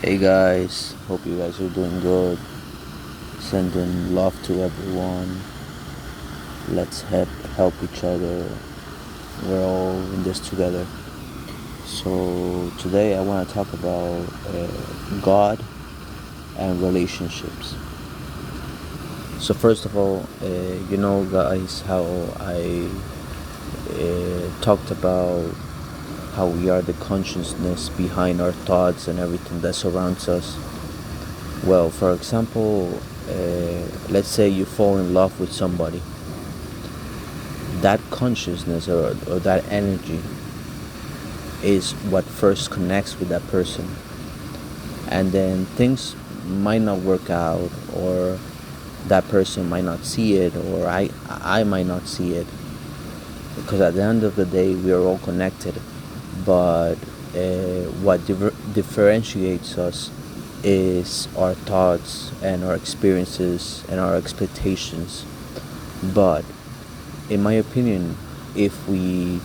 Hey guys, hope you guys are doing good. Sending love to everyone. Let's help each other. We're all in this together. So today I want to talk about God and relationships. So first of all, guys, how I talked about how we are the consciousness behind our thoughts and everything that surrounds us. Well, for example, let's say you fall in love with somebody. That consciousness or that energy is what first connects with that person. And then things might not work out, or that person might not see it, or I might not see it. Because at the end of the day, we are all connected. But what differentiates us is our thoughts and our experiences and our expectations. But in my opinion, if we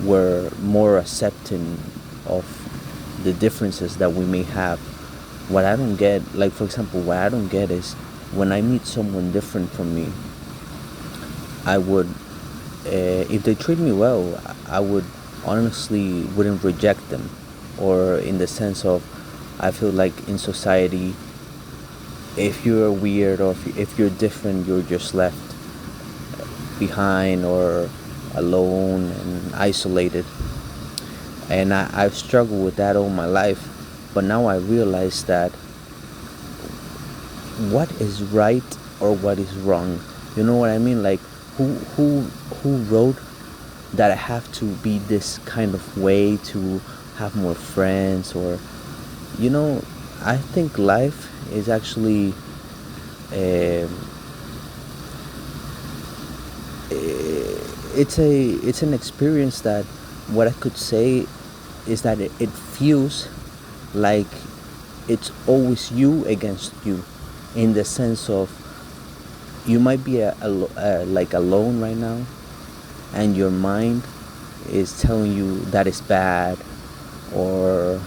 were more accepting of the differences that we may have, what I don't get, like for example, what I don't get is when I meet someone different from me, I would, if they treat me well, I would honestly wouldn't reject them, or in the sense of, I feel like in society, if you're weird or if you're different, you're just left behind or alone and isolated. And I've struggled with that all my life. But now I realize that what is right or what is wrong. You know what I mean? Like who wrote that I have to be this kind of way to have more friends, or you know, I think life is actually um, it's an experience that what I could say is that it feels like it's always you against you, in the sense of you might be like alone right now, and your mind is telling you that is bad, or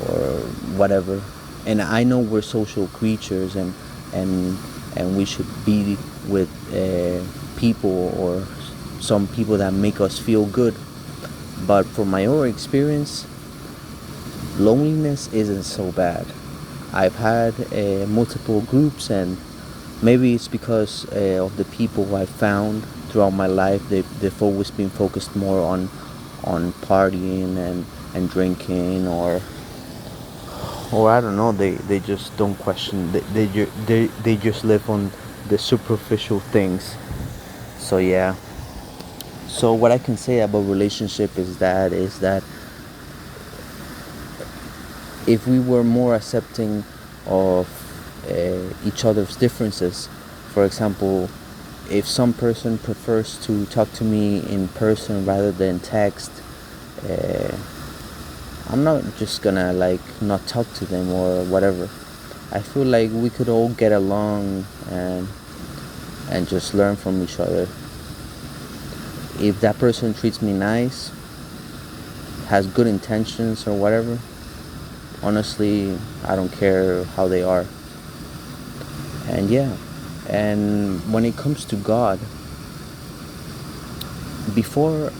or whatever. And I know we're social creatures, and and we should be with people, or some people that make us feel good. But from my own experience, loneliness isn't so bad. I've had multiple groups, and maybe it's because of the people I found throughout my life. They've always been focused more on partying and drinking, or I don't know. They just don't question. They just live on the superficial things. So yeah. So what I can say about relationship is that if we were more accepting of each other's differences, for example, if some person prefers to talk to me in person rather than text, uh, I'm not just gonna like not talk to them or whatever. I feel like we could all get along and just learn from each other. If that person treats me nice, has good intentions or whatever, honestly, I don't care how they are. And yeah, and when it comes to God, before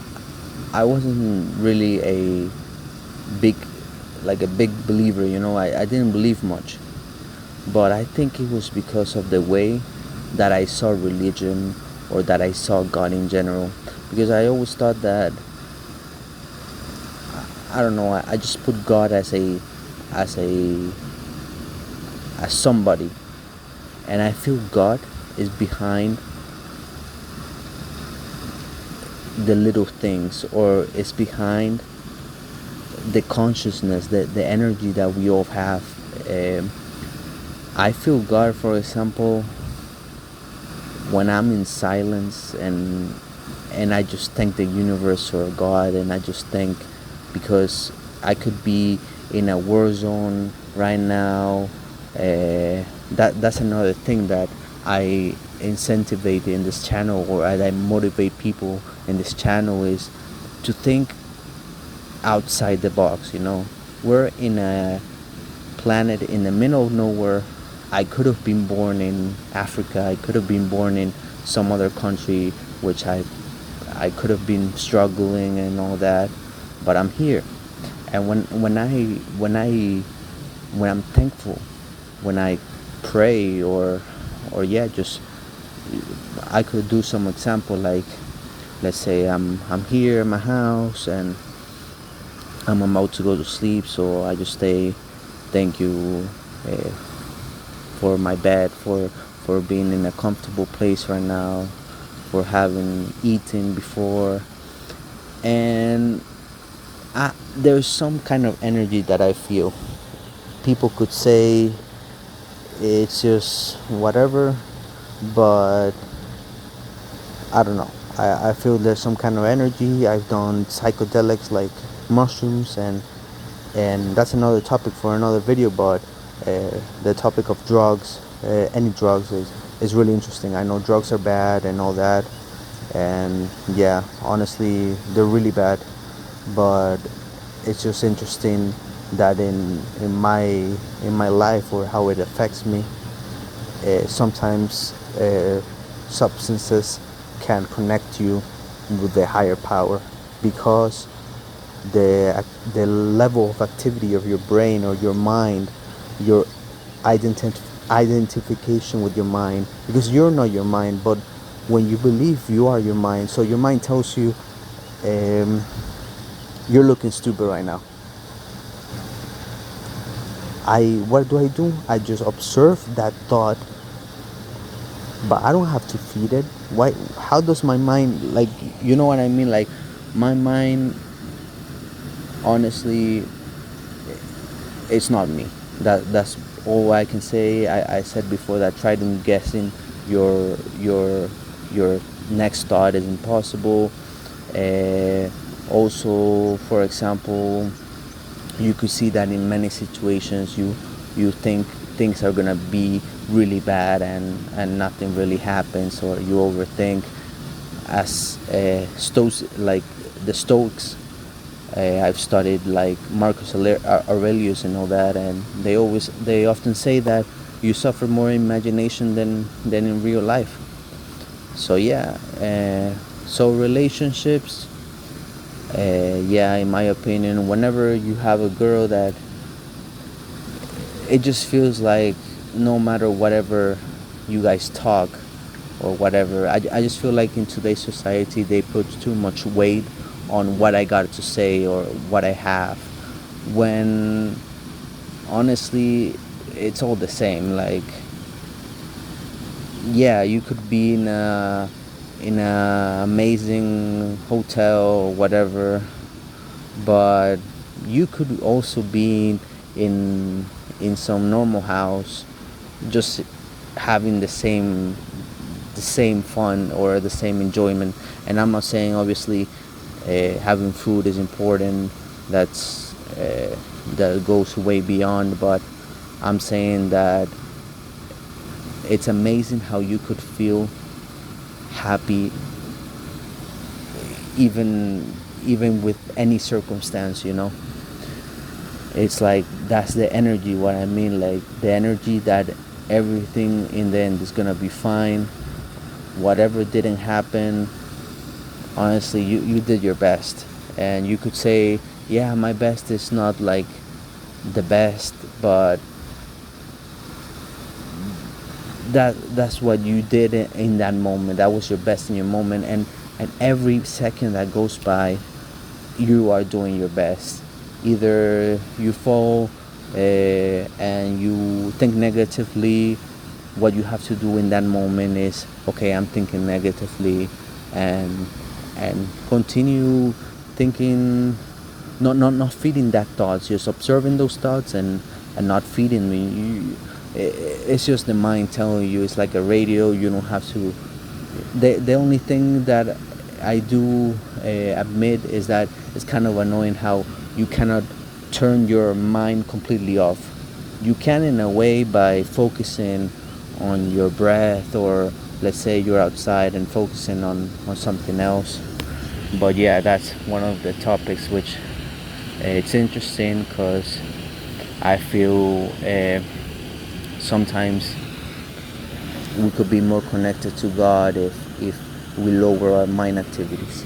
I wasn't really big a big believer, I didn't believe much. But I think it was because of the way that I saw religion, or that I saw God in general. Because I always thought that, I don't know, I just put God as a as somebody. And I feel God is behind the little things, or is behind the consciousness, the energy that we all have. I feel God, for example, when I'm in silence, and I just thank the universe or God, and I just thank, because I could be in a war zone right now. That's another thing that I incentivate in this channel, or I motivate people in this channel, is to think outside the box. we're in a planet in the middle of nowhere. I could have been born in Africa. I could have been born in some other country, which I could have been struggling and all that, but I'm here. And when I'm thankful, when I pray, or yeah, just I could do some example, like let's say I'm here in my house and I'm about to go to sleep, so I just say thank you for my bed, for being in a comfortable place right now, for having eaten before, and there's some kind of energy that I feel. People could say it's just whatever, but I don't know. I feel there's some kind of energy. I've done psychedelics like mushrooms, and that's another topic for another video. But the topic of drugs, any drugs, is really interesting. I know drugs are bad and all that, and yeah, honestly, they're really bad. But it's just interesting that in my life, or how it affects me, sometimes substances can connect you with the higher power, because the level of activity of your brain or your mind, your identification with your mind, because you're not your mind, but when you believe you are your mind, so your mind tells you, you're looking stupid right now. What do? I just observe that thought, but I don't have to feed it. Why? How does my mind, like, you know what I mean? Like, my mind, honestly, it's not me. That's all I can say. I said before that trying guessing your next thought is impossible. Also, for example, you could see that in many situations you think things are gonna be really bad, and nothing really happens, or you overthink. As Stoics, like the Stoics, I've studied like Marcus Aurelius and all that, and they often say that you suffer more in imagination than in real life. So yeah, so relationships, yeah, in my opinion, whenever you have a girl that it just feels like no matter whatever you guys talk or whatever, I just feel like in today's society they put too much weight on what I got to say or what I have, when honestly it's all the same. Like, yeah, you could be in a amazing hotel or whatever, but you could also be in some normal house, just having the same fun or the same enjoyment. And I'm not saying obviously having food is important. That goes way beyond, but I'm saying that it's amazing how you could feel happy even with any circumstance. It's like that's the energy, what I mean, like the energy that everything in the end is gonna be fine. Whatever didn't happen, honestly, you did your best. And you could say, yeah, my best is not like the best, but that's what you did in that moment. That was your best in your moment, and every second that goes by, you are doing your best. Either you fall and you think negatively, what you have to do in that moment is, okay, I'm thinking negatively, and continue thinking, not feeding that thoughts, just observing those thoughts, and not feeding me. It's just the mind telling you. It's like a radio. You don't have to. The only thing that I do admit is that it's kind of annoying how you cannot turn your mind completely off. You can, in a way, by focusing on your breath, or let's say you're outside and focusing on something else. But yeah, that's one of the topics which It's interesting because I feel sometimes we could be more connected to God if we lower our mind activities.